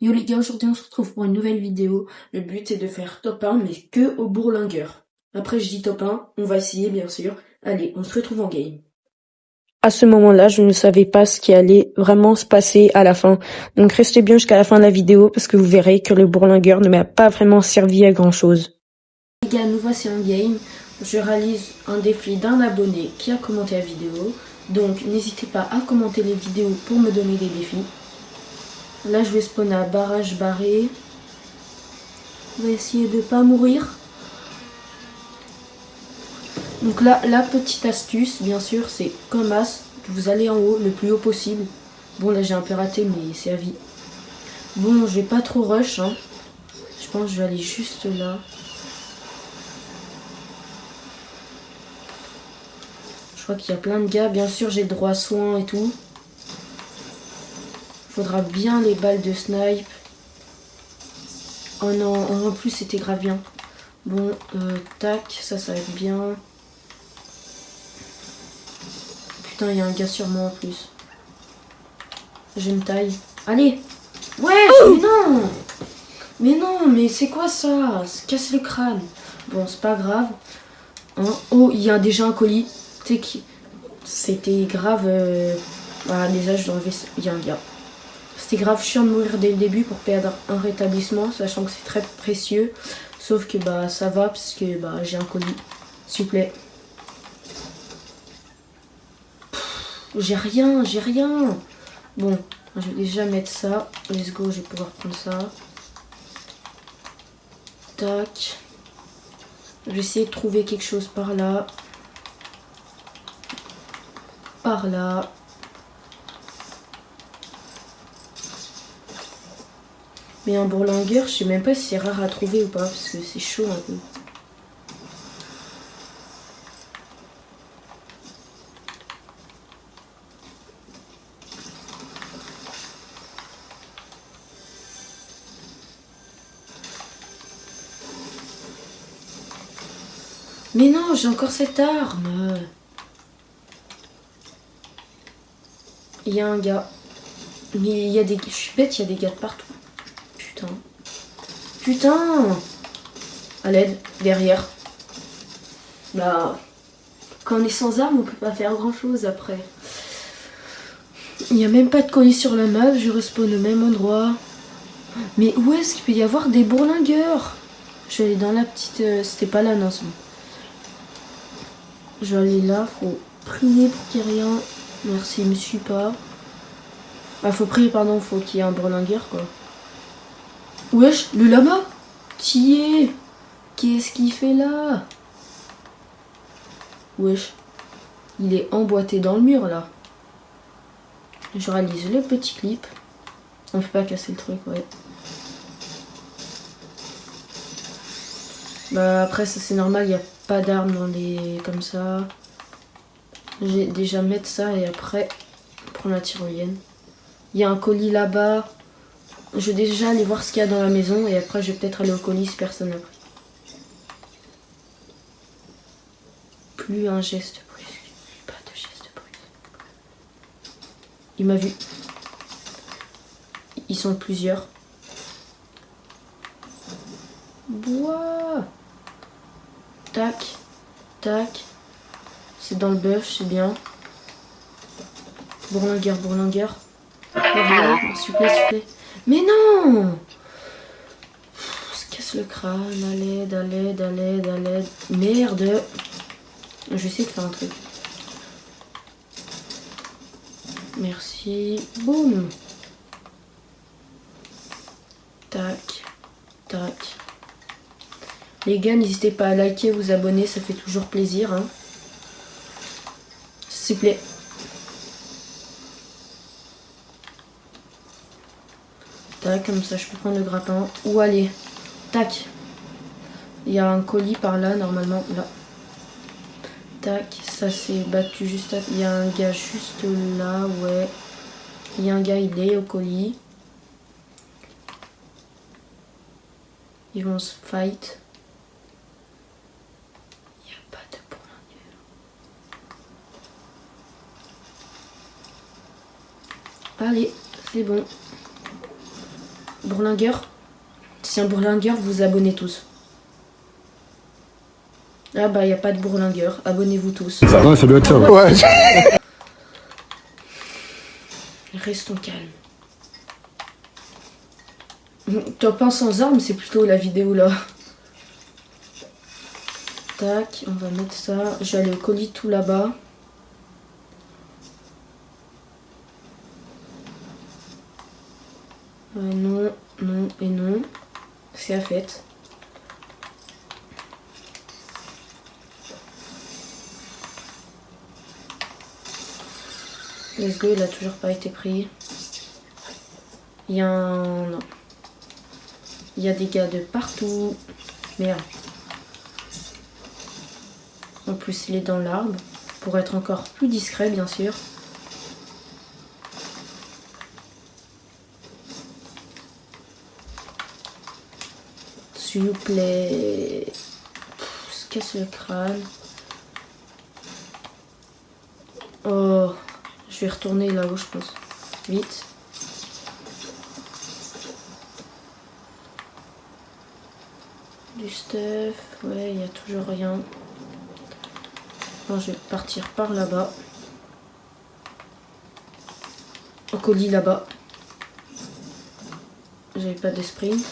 Yo les gars, aujourd'hui on se retrouve pour une nouvelle vidéo. Le but est de faire top 1 mais que au bourlingueur. Après je dis top 1, on va essayer bien sûr. Allez, on se retrouve en game. À ce moment-là, je ne savais pas ce qui allait vraiment se passer à la fin. Donc restez bien jusqu'à la fin de la vidéo parce que vous verrez que le bourlingueur ne m'a pas vraiment servi à grand chose. Les gars, nous voici en game. Je réalise un défi d'un abonné qui a commenté la vidéo. Donc n'hésitez pas à commenter les vidéos pour me donner des défis. Là je vais spawn à barrage barré. On va essayer de pas mourir. Donc là, la petite astuce, bien sûr, c'est comme as, vous allez en haut, le plus haut possible. Bon, là j'ai un peu raté, mais c'est à vie. Bon, je vais pas trop rush, hein. Je pense que je vais aller juste là. Je crois qu'il y a plein de gars. Bien sûr, j'ai le droit à soin et tout. Faudra bien les balles de snipe. Oh non, en plus c'était grave bien. Bon, tac, ça va être bien. Putain, il y a un gars sur moi en plus. Je me taille. Allez! Ouais! Mais non! Mais non, mais c'est quoi ça? Ça casse le crâne. Bon, c'est pas grave. Hein? Oh, il y a déjà un colis. C'était grave. Voilà, déjà, je dois enlever. Il y a un gars. C'était grave chiant de mourir dès le début pour perdre un rétablissement, sachant que c'est très précieux. Sauf que bah ça va parce que bah j'ai un colis. S'il vous plaît. J'ai rien, j'ai rien. Bon, je vais déjà mettre ça. Let's go, je vais pouvoir prendre ça. Tac. Je vais essayer de trouver quelque chose par là. Par là. Mais un bourlingueur, je sais même pas si c'est rare à trouver ou pas, parce que c'est chaud un peu. Mais non, j'ai encore cette arme. Il y a un gars. Mais il y a des... Je suis bête, il y a des gars de partout. Putain. Putain! À l'aide, derrière. Bah... Quand on est sans arme, on peut pas faire grand chose après. Il n'y a même pas de colis sur la map, je respawn au même endroit. Mais où est-ce qu'il peut y avoir des bourlingueurs? Je vais aller dans la petite... C'était pas là, non, c'est bon. Je vais aller là, faut prier pour qu'il n'y ait rien. Merci, il me suit pas. Ah, faut prier, pardon, faut qu'il y ait un bourlingueur, quoi. Wesh, le lama? Qui est? Qu'est-ce qu'il fait là? Wesh. Il est emboîté dans le mur, là. Je réalise le petit clip. On peut pas casser le truc, ouais. Bah, après, ça, c'est normal, il n'y a pas d'armes dans les... comme ça. J'ai déjà mettre ça et après, prendre la tyrolienne. Il y a un colis là-bas. Je vais déjà aller voir ce qu'il y a dans la maison et après, je vais peut-être aller au colis si personne n'a pris. Plus un geste brusque. Pas de geste brusque. Il m'a vu. Ils sont plusieurs. Bois. Tac. Tac. C'est dans le bush, c'est bien. Bourlingueur, bourlingueur. S'il vous plaît, s'il vous plaît. Mais non! On se casse le crâne. À l'aide, à l'aide, à l'aide, à l'aide. Merde. Je vais essayer de faire un truc. Merci. Boum. Tac. Tac. Les gars, n'hésitez pas à liker, vous abonner, ça fait toujours plaisir. Hein. S'il vous plaît. Tac, comme ça je peux prendre le grappin. Où aller? Tac. Il y a un colis par là, normalement. Là. Tac, ça s'est battu juste à... Il y a un gars juste là, ouais. Il y a un gars, il est au colis. Ils vont se fight. Il n'y a pas de bourlingueur. Allez, c'est bon. Bourlingueur. Si un bourlingueur, vous vous abonnez tous. Ah bah, y a pas de bourlingueur. Abonnez-vous tous. Ouais, ça doit être ça. Ouais. Restons calmes. Top 1 sans armes, c'est plutôt la vidéo là. Tac, on va mettre ça. J'ai le colis tout là-bas. Non, non et non. C'est la fête. Let's go, il a toujours pas été pris. Il y a un... Non. Il y a des gars de partout. Merde. En plus, il est dans l'arbre. Pour être encore plus discret, bien sûr. S'il vous plaît. Se casse le crâne. Oh. Je vais retourner là-haut, je pense. Vite. Du stuff. Ouais, il n'y a toujours rien. Bon, je vais partir par là-bas. Au colis là-bas. J'avais pas de sprint.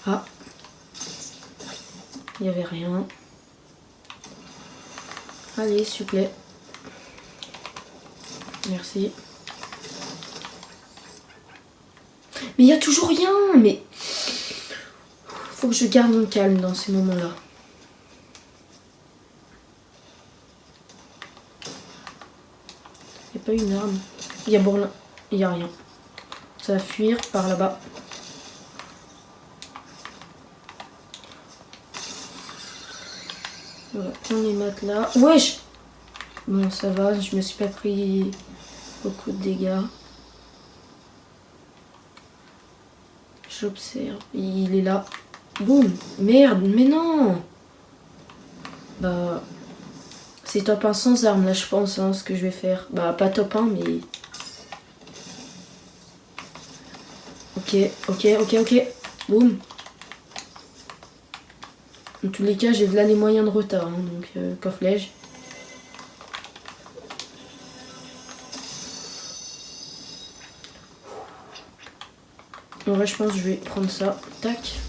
Ah. Il n'y avait rien. Allez, s'il vous plaît. Merci. Mais il n'y a toujours rien. Mais faut que je garde mon calme dans ces moments-là. Il n'y a pas une arme. Il y a Bourlin. Il n'y a rien. Ça va fuir par là-bas. On va prendre les matelas. Wesh! Bon, ça va, je me suis pas pris beaucoup de dégâts. J'observe. Il est là. Boum! Merde, mais non! Bah. C'est top 1 sans armes, là, je pense, hein, ce que je vais faire. Bah, pas top 1, mais. Ok. Boum! Dans tous les cas, j'ai là les moyens de retard, hein, donc coffre-lège. En vrai, je pense que je vais prendre ça. Tac.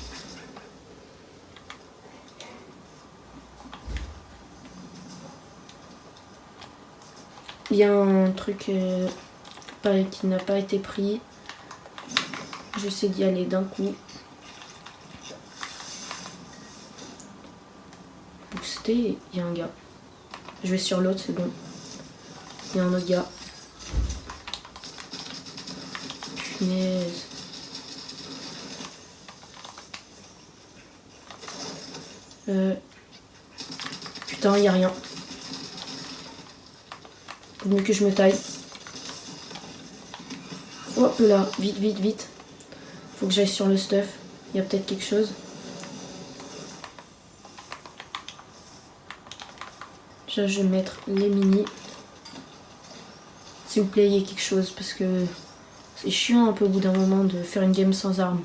Il y a un truc qui n'a pas été pris. J'essaie d'y aller d'un coup. Booster, il y a un gars. Je vais sur l'autre, c'est bon. Il y a un autre gars. Punaise. Putain, il n'y a rien. Faut mieux que je me taille. Hop là, vite. Faut que j'aille sur le stuff. Il y a peut-être quelque chose. Déjà, je vais mettre les mini. S'il vous plaît, il y a quelque chose parce que c'est chiant un peu au bout d'un moment de faire une game sans armes.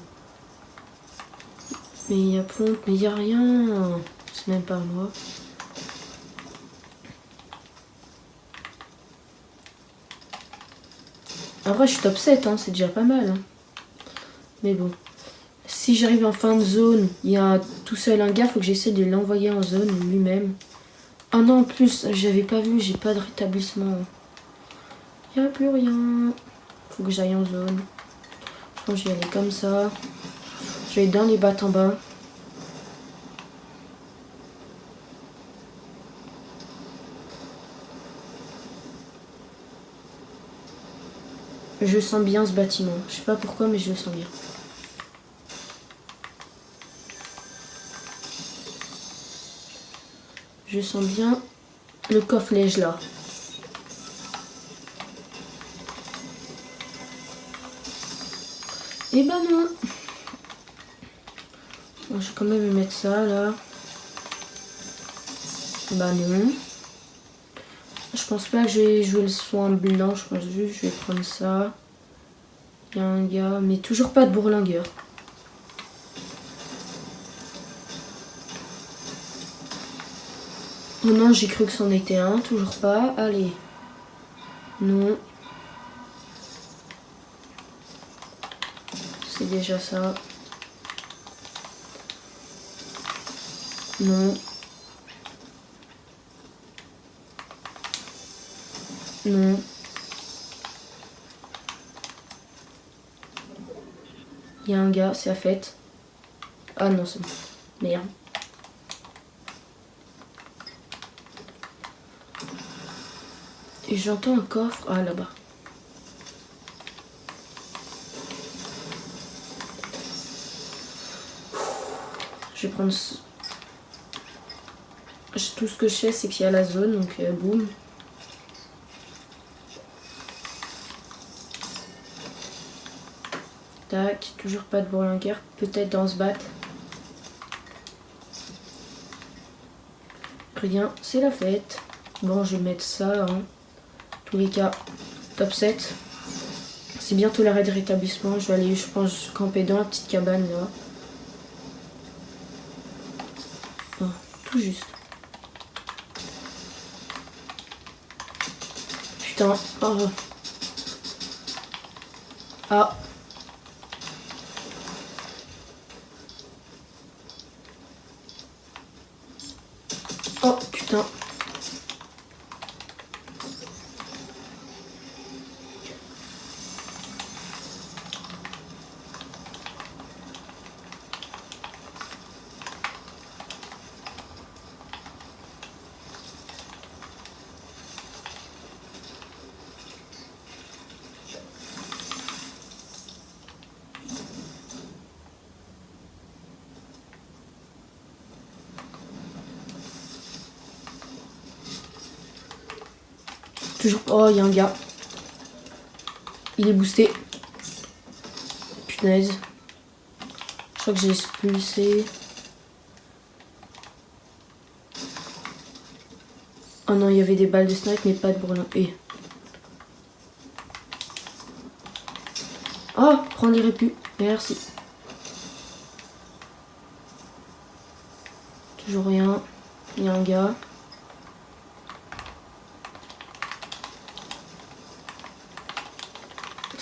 Mais il y a pompe, mais il n'y a rien. C'est même pas moi. En vrai, je suis top 7, hein, c'est déjà pas mal. Hein. Mais bon. Si j'arrive en fin de zone, il y a tout seul un gars, faut que j'essaie de l'envoyer en zone lui-même. Ah non, en plus, j'avais pas vu, j'ai pas de rétablissement. Il n'y a plus rien. Faut que j'aille en zone. Je pense que je vais aller comme ça. Je vais dans les battes en bas. Je sens bien ce bâtiment. Je sais pas pourquoi, mais je le sens bien. Je sens bien le coffre-lège là. Eh ben non. Bon, je vais quand même mettre ça là. Bah non. Je pense pas que je vais jouer le soin blanc, je pense juste que je vais prendre ça. Il y a un gars, mais toujours pas de bourlingueur. Oh non, j'ai cru que c'en était un, toujours pas. Allez. Non. C'est déjà ça. Non. Non. Il y a un gars, c'est la fête. Ah non, c'est bon. Merde. Et j'entends un coffre. Ah, là-bas. Je vais prendre... Tout ce que je sais, c'est qu'il y a la zone, donc boum. Tac, toujours pas de bourlingueur. Peut-être dans ce bat. Rien, c'est la fête. Bon, je vais mettre ça. Hein. Tous les cas, top 7. C'est bientôt l'arrêt de rétablissement. Je vais aller, je pense, camper dans la petite cabane là. Oh, tout juste. Putain. Oh. Ah. Oh putain. Toujours. Oh, il y a un gars. Il est boosté. Punaise. Je crois que j'ai expulsé. Oh non, il y avait des balles de snipe, mais pas de bourlin. Et... Oh, prends les répus. Merci. Toujours rien. Il y a un gars.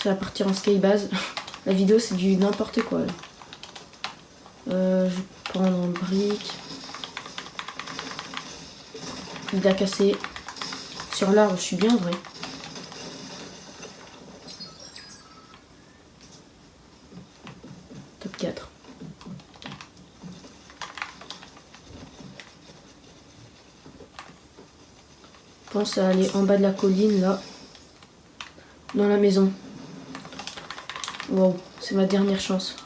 Ça va partir en skybase. La vidéo, c'est du n'importe quoi. Là. Je vais prendre un brique. Il a cassé. Sur l'arbre, je suis bien vrai. Top 4. Je pense à aller en bas de la colline, là. Dans la maison. Wow, c'est ma dernière chance.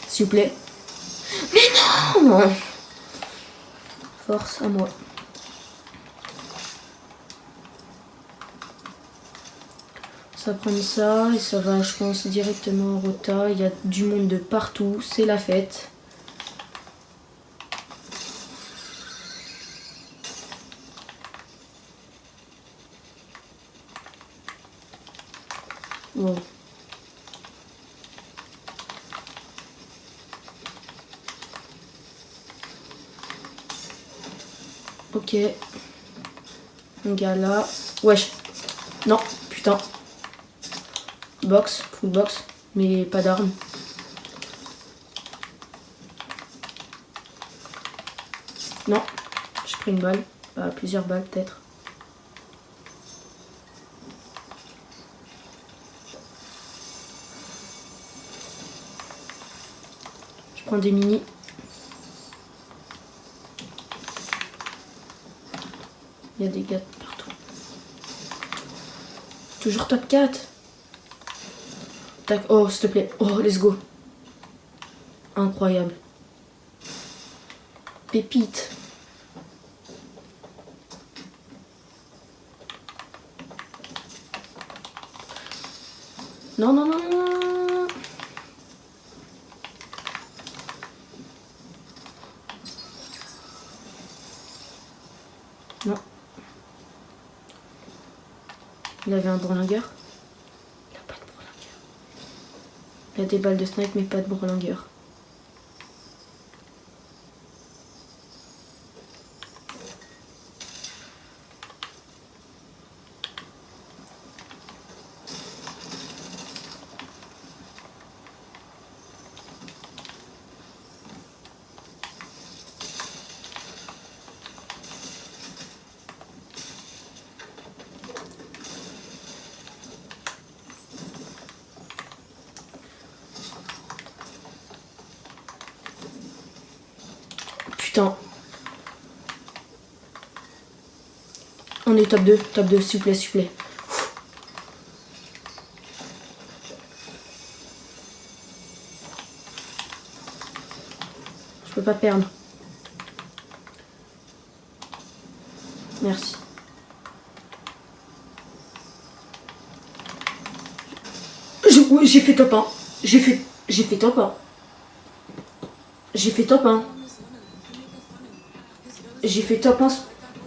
S'il vous plaît. Mais non! Force à moi. Ça va prendre ça et ça va, je pense, directement en rota. Il y a du monde de partout, c'est la fête. Wow. Ok. Un gars là. Wesh. Non, putain. Box, full box, mais pas d'armes. Non, j'ai pris une balle. Plusieurs balles peut-être. Je prends des mini. Il y a des gars partout. Toujours top 4. Tac. Oh, s'il te plaît. Oh, let's go. Incroyable. Pépite. Non, non, non, non. Non. Il avait un bourlingueur. Il a pas de bourlingueur. Il a des balles de snipe mais pas de bourlingueur. Putain. On est top 2, s'il vous plaît. Je peux pas perdre. Merci. Oui, j'ai fait top 1. J'ai fait top 1. J'ai fait top 1. J'ai fait top 1.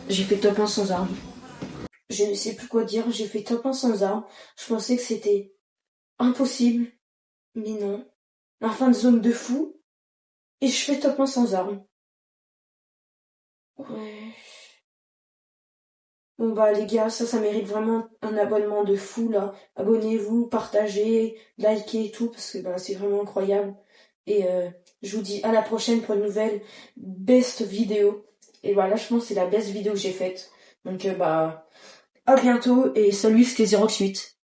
J'ai fait top 1 sans arme. Je ne sais plus quoi dire. J'ai fait top 1 sans arme. Je pensais que c'était impossible. Mais non. La fin de zone de fou. Et je fais top 1 sans arme. Ouais. Bon bah les gars, ça mérite vraiment un abonnement de fou là. Abonnez-vous, partagez, likez et tout, parce que bah c'est vraiment incroyable. Et je vous dis à la prochaine pour une nouvelle best vidéo. Et voilà, je pense que c'est la best vidéo que j'ai faite. Donc bah à bientôt et salut, c'était Xerox 8.